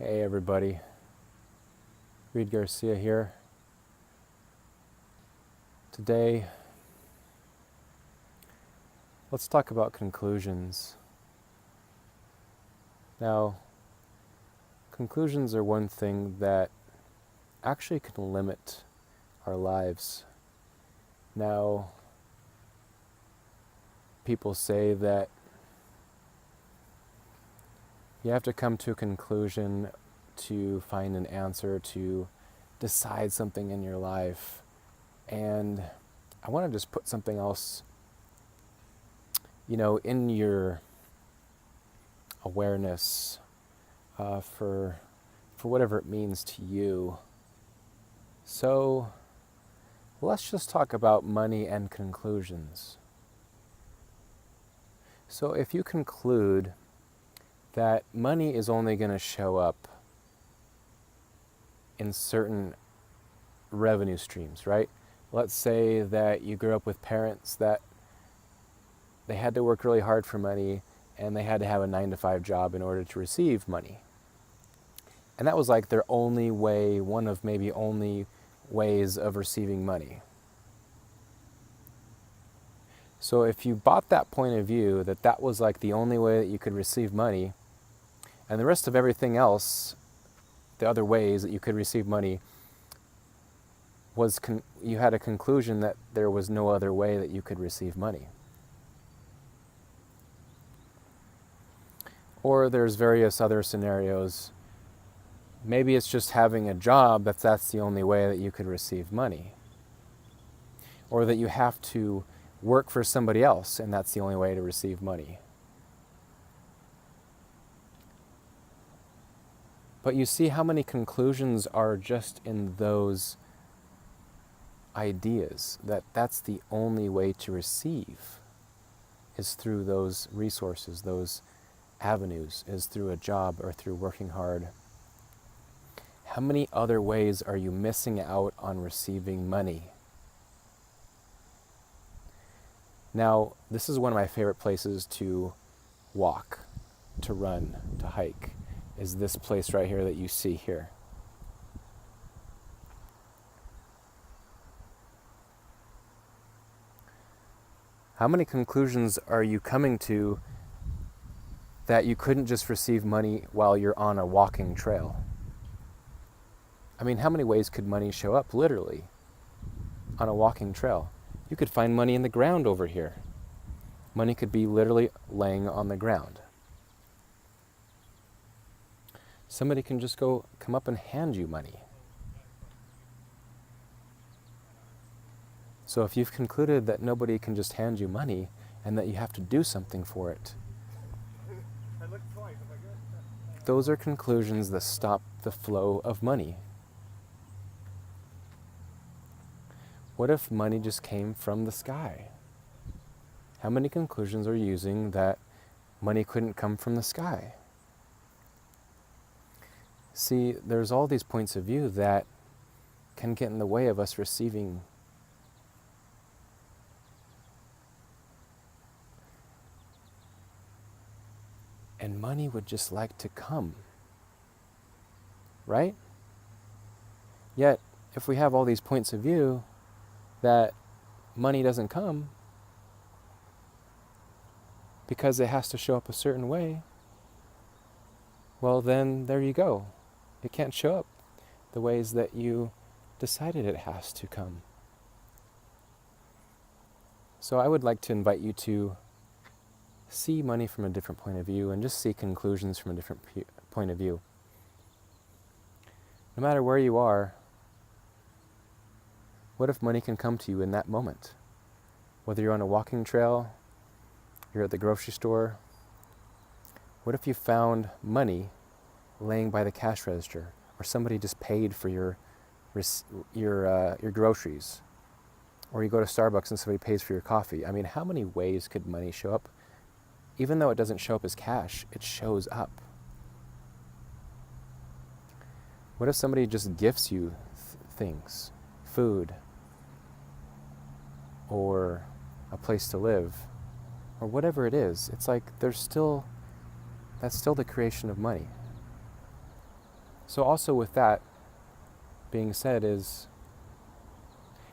Hey everybody, Reed Garcia here. Today, let's talk about conclusions. Now, conclusions are one thing that actually can limit our lives. Now, people say that you have to come to a conclusion to find an answer, to decide something in your life. And I want to just put something else, in your awareness for whatever it means to you. So let's just talk about money and conclusions. So if you conclude that money is only going to show up in certain revenue streams, right? Let's say that you grew up with parents that they had to work really hard for money and they had to have a 9-to-5 job in order to receive money. And that was like their only way, one of maybe only ways of receiving money. So if you bought that point of view, that that was like the only way that you could receive money, and the rest of everything else, the other ways that you could receive money, you had a conclusion that there was no other way that you could receive money. Or there's various other scenarios. Maybe it's just having a job that's the only way that you could receive money. Or that you have to work for somebody else and that's the only way to receive money. But you see how many conclusions are just in those ideas, that that's the only way to receive is through those resources, those avenues, is through a job or through working hard. How many other ways are you missing out on receiving money? Now, this is one of my favorite places to walk, to run, to hike, is this place right here that you see here. How many conclusions are you coming to that you couldn't just receive money while you're on a walking trail? I mean, how many ways could money show up, literally, on a walking trail? You could find money in the ground over here. Money could be literally laying on the ground. Somebody can just come up and hand you money. So if you've concluded that nobody can just hand you money and that you have to do something for it, those are conclusions that stop the flow of money. What if money just came from the sky? How many conclusions are you using that money couldn't come from the sky? See, there's all these points of view that can get in the way of us receiving. And money would just like to come, right? Yet, if we have all these points of view that money doesn't come because it has to show up a certain way, well then there you go. It can't show up the ways that you decided it has to come. So I would like to invite you to see money from a different point of view and just see conclusions from a different point of view. No matter where you are, what if money can come to you in that moment? Whether you're on a walking trail, you're at the grocery store, what if you found money laying by the cash register, or somebody just paid for your groceries, or you go to Starbucks and somebody pays for your coffee? I mean, how many ways could money show up? Even though it doesn't show up as cash, it shows up. What if somebody just gifts you things, food, or a place to live, or whatever it is? It's like that's still the creation of money. So also with that being said is,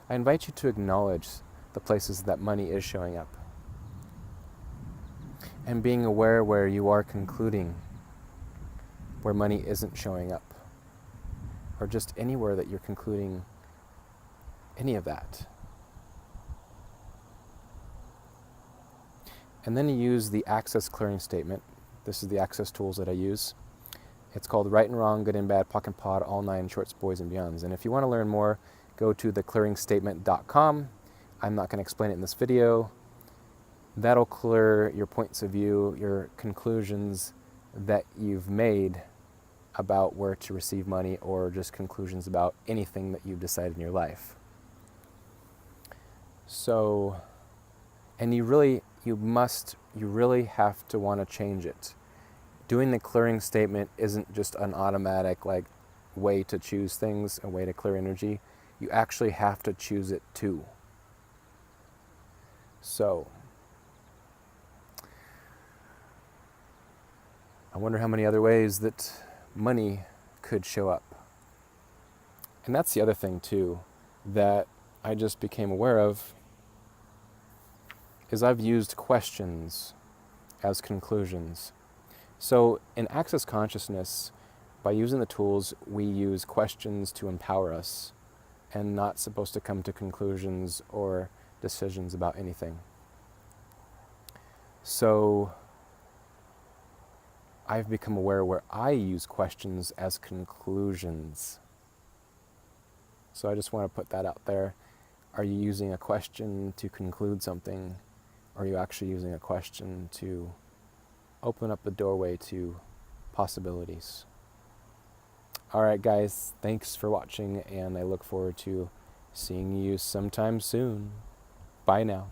I invite you to acknowledge the places that money is showing up. And being aware where you are concluding where money isn't showing up. Or just anywhere that you're concluding any of that. And then you use the Access clearing statement. This is the Access tools that I use. It's called Right and Wrong, Good and Bad, POC and POD, All Nine Shorts, Boys and Beyonds. And if you want to learn more, go to theclearingstatement.com. I'm not going to explain it in this video. That'll clear your points of view, your conclusions that you've made about where to receive money, or just conclusions about anything that you've decided in your life. So, and you really have to want to change it. Doing the clearing statement isn't just an automatic way to choose things, a way to clear energy. You actually have to choose it too. So, I wonder how many other ways that money could show up. And that's the other thing too that I just became aware of, is I've used questions as conclusions. So in Access Consciousness, by using the tools, we use questions to empower us and not supposed to come to conclusions or decisions about anything. So I've become aware where I use questions as conclusions. So I just want to put that out there. Are you using a question to conclude something? Or are you actually using a question to open up the doorway to possibilities? All right, guys, thanks for watching, and I look forward to seeing you sometime soon. Bye now.